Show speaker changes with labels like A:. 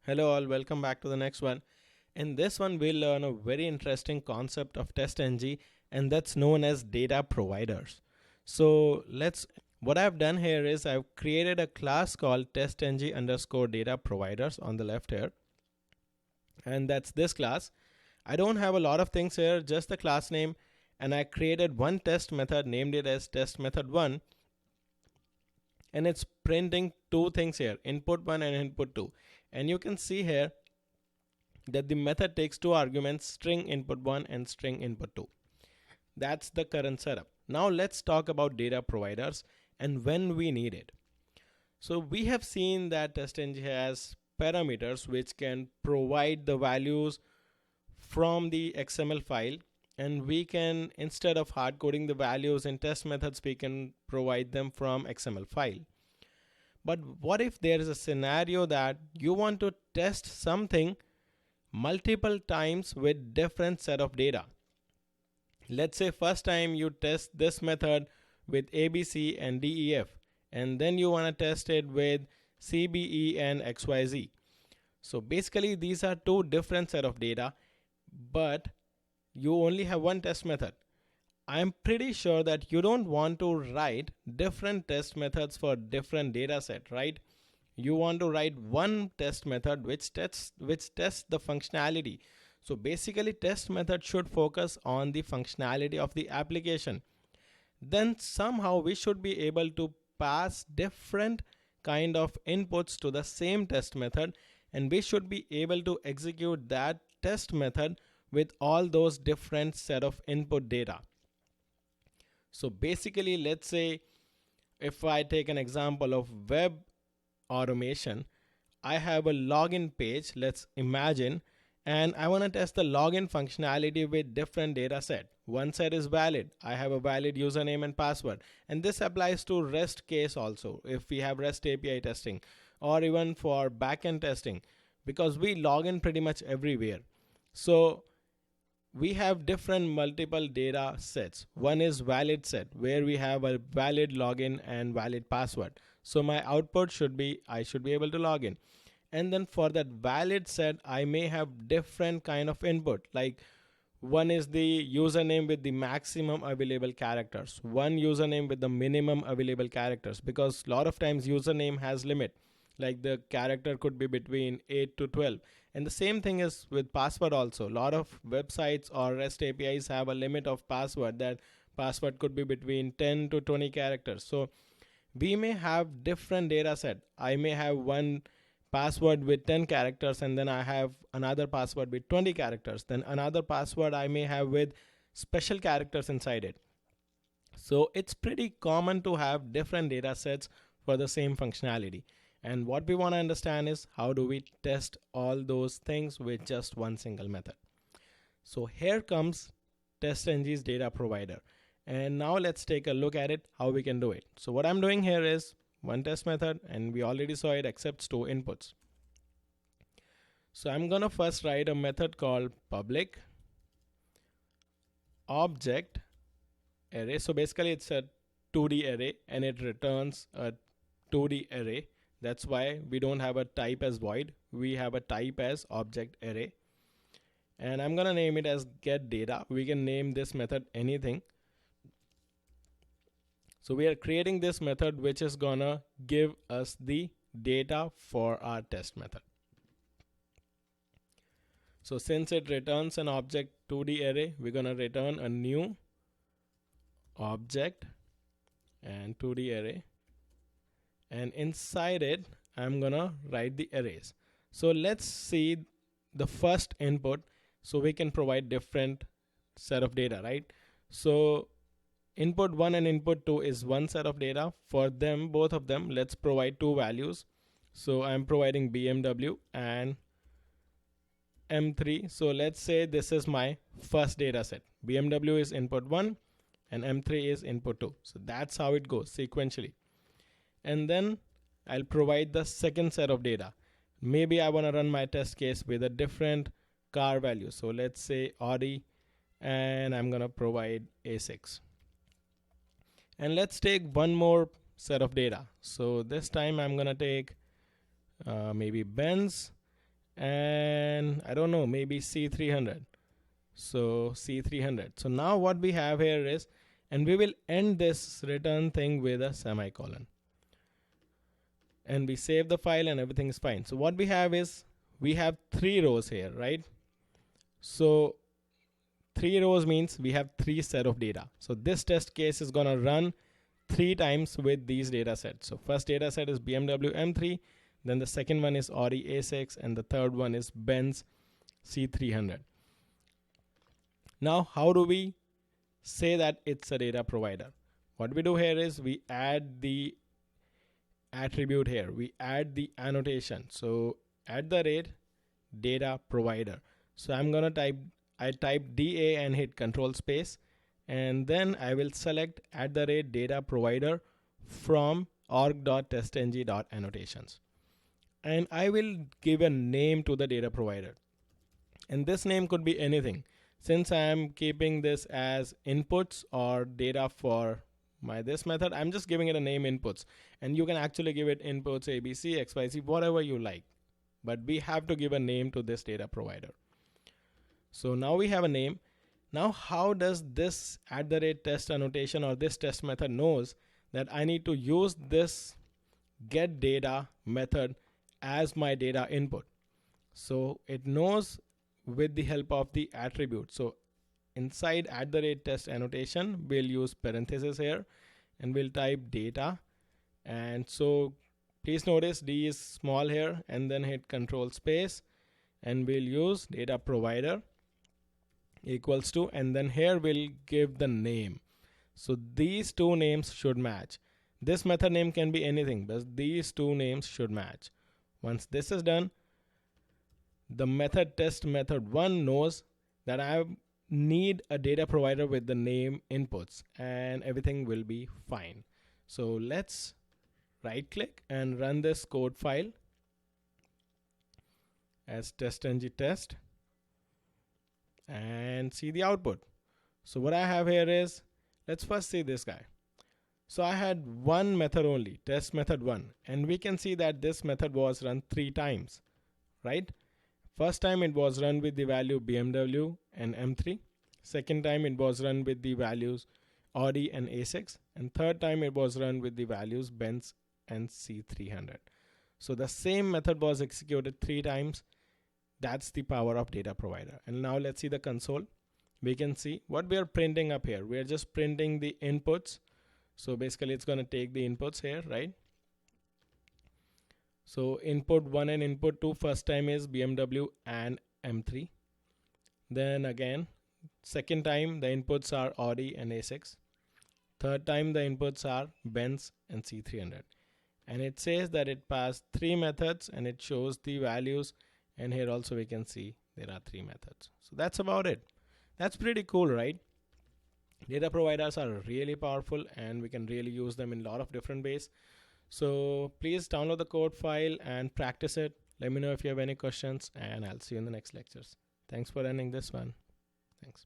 A: Hello all, welcome back to the next one. In this one, we'll learn a very interesting concept of TestNG, and that's known as data providers. What I've done here is I've created a class called TestNG underscore data providers on the left here, and that's this class. I don't have a lot of things here, just the class name, and I created one test method, named it as test method 1, and it's printing two things here, input 1 and input 2. And you can see here that the method takes two arguments, string input 1 and string input 2. That's the current setup. Now let's talk about data providers and when we need it. So we have seen that TestNG has parameters which can provide the values from the XML file, and we can, instead of hard coding the values in test methods, we can provide them from XML file. But what if there is a scenario that you want to test something multiple times with different set of data? Let's say first time you test this method with ABC and DEF, and then you want to test it with CBE and XYZ. So basically these are two different set of data, but you only have one test method. I'm pretty sure that you don't want to write different test methods for different data set, right? You want to write one test method which tests the functionality. So basically test method should focus on the functionality of the application. Then somehow we should be able to pass different kind of inputs to the same test method, and we should be able to execute that test method with all those different set of input data. So basically, let's say if I take an example of web automation, I have a login page, let's imagine, and I want to test the login functionality with different data set. One set is valid. I have a valid username and password. And this applies to REST case also, if we have REST API testing, or even for backend testing, because we log in pretty much everywhere. So we have different multiple data sets. One is valid set, where we have a valid login and valid password. So my output should be, I should be able to log in. And then for that valid set, I may have different kind of input. Like one is the username with the maximum available characters, one username with the minimum available characters, because a lot of times username has limit. Like the character could be between 8 to 12. And the same thing is with password also. A lot of websites or REST APIs have a limit of password. That password could be between 10 to 20 characters. So we may have different data set. I may have one password with 10 characters, and then I have another password with 20 characters. Then another password I may have with special characters inside it. So it's pretty common to have different data sets for the same functionality. And what we want to understand is how do we test all those things with just one single method. So here comes TestNG's data provider. And now let's take a look at it, how we can do it. So what I'm doing here is one test method, and we already saw it accepts two inputs. So I'm going to first write a method called public object array. So basically it's a 2D array, and it returns a 2D array. That's why we don't have a type as void. We have a type as object array. And I'm going to name it as get data. We can name this method anything. So we are creating this method which is going to give us the data for our test method. So since it returns an object 2D array, we're going to return a new object and 2D array. And inside it, I'm gonna write the arrays. So let's see the first input, so we can provide different set of data, right? So input 1 and input 2 is one set of data. For them, both of them, let's provide two values. So I'm providing BMW and M3. So let's say this is my first data set. BMW is input 1 and M3 is input 2. So that's how it goes sequentially. And then I'll provide the second set of data. Maybe I want to run my test case with a different car value. So let's say Audi, and I'm going to provide A6. And let's take one more set of data. So this time I'm going to take maybe Benz, and I don't know, maybe C300. So C300. So now what we have here is, and we will end this return thing with a semicolon. And we save the file and everything is fine. So what we have is, we have 3 rows here, right? So 3 rows means we have 3 set of data. So this test case is gonna run 3 times with these data sets. So first data set is BMW M3, then the second one is Audi A6, and the third one is Benz C300. Now, how do we say that it's a data provider? What we do here is we add the attribute here. We add the annotation. So @data provider. So I'm gonna type DA and hit control space, and then I will select @data provider from org.testng.annotations, and I will give a name to the data provider, and this name could be anything. Since I am keeping this as inputs or data for this method, I'm just giving it a name inputs, and you can actually give it inputs ABC, XYZ, whatever you like, but we have to give a name to this data provider. So now we have a name. Now how does this @test annotation or this test method knows that I need to use this get data method as my data input? So it knows with the help of the attribute. So inside @test annotation, we'll use parentheses here and we'll type data. And so please notice D is small here, and then hit control space, and we'll use data provider equals to, and then here we'll give the name. So these 2 names should match. This method name can be anything, but these 2 names should match. Once this is done, the method test method 1 knows that I need a data provider with the name inputs, and everything will be fine. So let's right click and run this code file as testng test and see the output. So what I have here is, let's first see this guy. So I had one method only, test method 1, and we can see that this method was run 3 times, right? First time it was run with the value BMW and M3. Second time it was run with the values Audi and A6. And third time it was run with the values Benz and C300. So the same method was executed 3 times. That's the power of data provider. And now let's see the console. We can see what we are printing up here. We are just printing the inputs. So basically it's going to take the inputs here, right? So input 1 and input 2 first time is BMW and M3. Then again, second time the inputs are Audi and A6. Third time the inputs are Benz and C300. And it says that it passed 3 methods and it shows the values. And here also we can see there are 3 methods. So that's about it. That's pretty cool, right? Data providers are really powerful and we can really use them in a lot of different ways. So please download the code file and practice it. Let me know if you have any questions, and I'll see you in the next lectures. Thanks for ending this one. Thanks.